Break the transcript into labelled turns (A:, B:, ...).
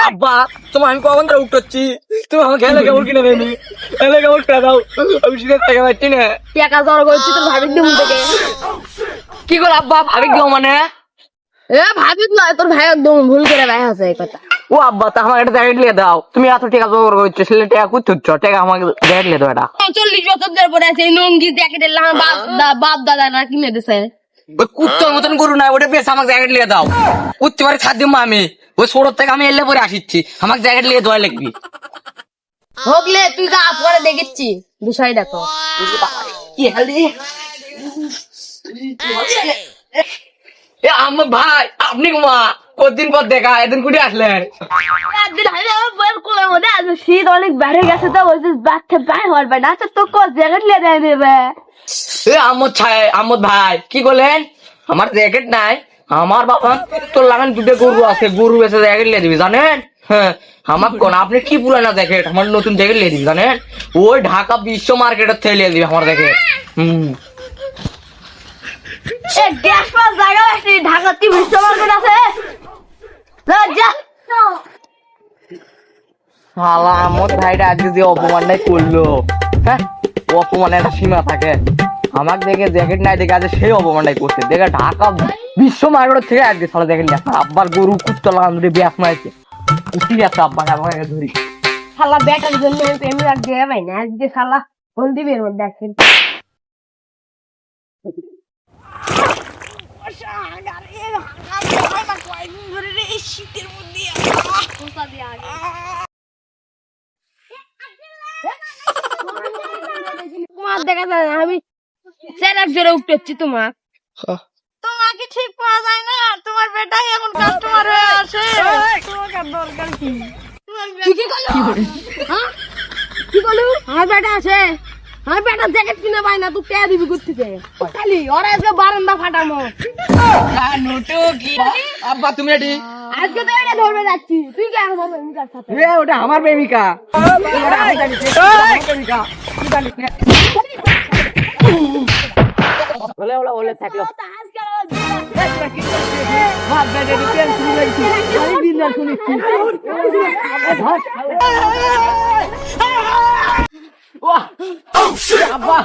A: আব্বা তোমার আমি কখন ধরে উঠছি, তুমি আমাকে এলাকা কেমন কিনে দেয়নি, এলাকা কেমন টাকা দাও, আমি সেটা টাকা পাচ্ছি না।
B: টাকা জড়ো করছি তোর ভাবিক দিমু থেকে।
A: কি করে আব্বা ভাবি কেউ মানে?
B: ভাবিক নয়, তোর ভাই একদম ভুল করে ভাই আছে এই কথা।
A: ও আব্বা তা আমাকে একটা জ্যাকেট নিয়ে দাও, তুমি এত টাকা জোগাড় করছো, সেটা টাকা করছো, টাকা আমাকে জ্যাকেট নিয়ে দাও। এটা
B: 40 বছর ধরে পরে আছে এই লুঙ্গি জ্যাকেটের বাপ দাদারা কিনে দিছে।
A: ওই কুত্তর মতন গরু নাই, ওটা বেশ আমাকে জ্যাকেট নিয়ে দাও। উঠতে পারে ছাদ দিব আমি, ওই ছোট থেকে আমি এলে পরে আসিচ্ছি, আমাকে জ্যাকেট নিয়ে দেওয়া লাগবি।
B: হোকলে তুই যা পরে দেখেছি বিষয় দেখো।
A: কি হালি আমার ভাই, আপনি মা কতদিন পর দেখা, এদিন কুড়ি আসলেন?
B: শীত অনেক বেড়ে গেছে তো বলছি বাচ্চা ভাই হওয়ার না তো তোকে জ্যাকেট নিয়ে দেয় দেবে।
A: আমদ ভাই কি বলেন? আমার জ্যাকেট নাই, আমার বাবা তোর লাগান দুটো গরু আছে, গরু বেঁচে জ্যাকেট নিয়ে দিবি জানেন? হ্যাঁ আমার কোন আপনি কি পুরানা জ্যাকেট, আমার নতুন জ্যাকেট নিয়ে দিবি জানেন? ওই ঢাকা বিশ্ব মার্কেটের থেকে নিয়ে দিবি আমার জ্যাকেট।
B: গ্যাস পাওয়ার জায়গা আছে ঢাকার কি বিশ্ব মার্কেট আছে?
A: শালা আমদ ভাইটা আজকে যে অপমানটাই করলো, হ্যাঁ অপমানের একটা সীমা থাকে। আমার দেখে জ্যাকেট নাই দেখে আজ সেই অপমানটাই করছে, দেখে ঢাকা বিশ্ব মার্কেট থেকে আজকে সারা জ্যাকেট নিয়ে আসছে। আব্বার গরু কুত্তা লাগান ধরে ব্যাস মারছে, উঠি যাচ্ছে আব্বা আমাকে ধরি।
B: শালা ব্যাটার জন্য আমি আর দেয়া পাই না আজকে শালা হলদি বের মধ্যে দেখেন। তোমার দেখা যায় না আমি সেরাক জোরে উঠতেছি তোমার। তোমাকে ঠিক পাওয়া যায় না, তোমার বেটাই এখন কাস্টমার হয়ে আসে। তোমাকে দরকার কি? কি করলো? হ্যাঁ কি করলো? আমার বেটা আছে, আমার বেটা জ্যাকেট কিনে পাই না, তুই কে দিবি করতেছে খালি ওরা আজকে বারান্দা ফাটামো।
A: আব্বা তুমি এটি
B: আজকে তো এটা ধরবে যাচ্ছি, তুই কে আমার প্রেমিকার সাথে?
A: ওটা আমার প্রেমিকা, বলে থাকলো আব্বা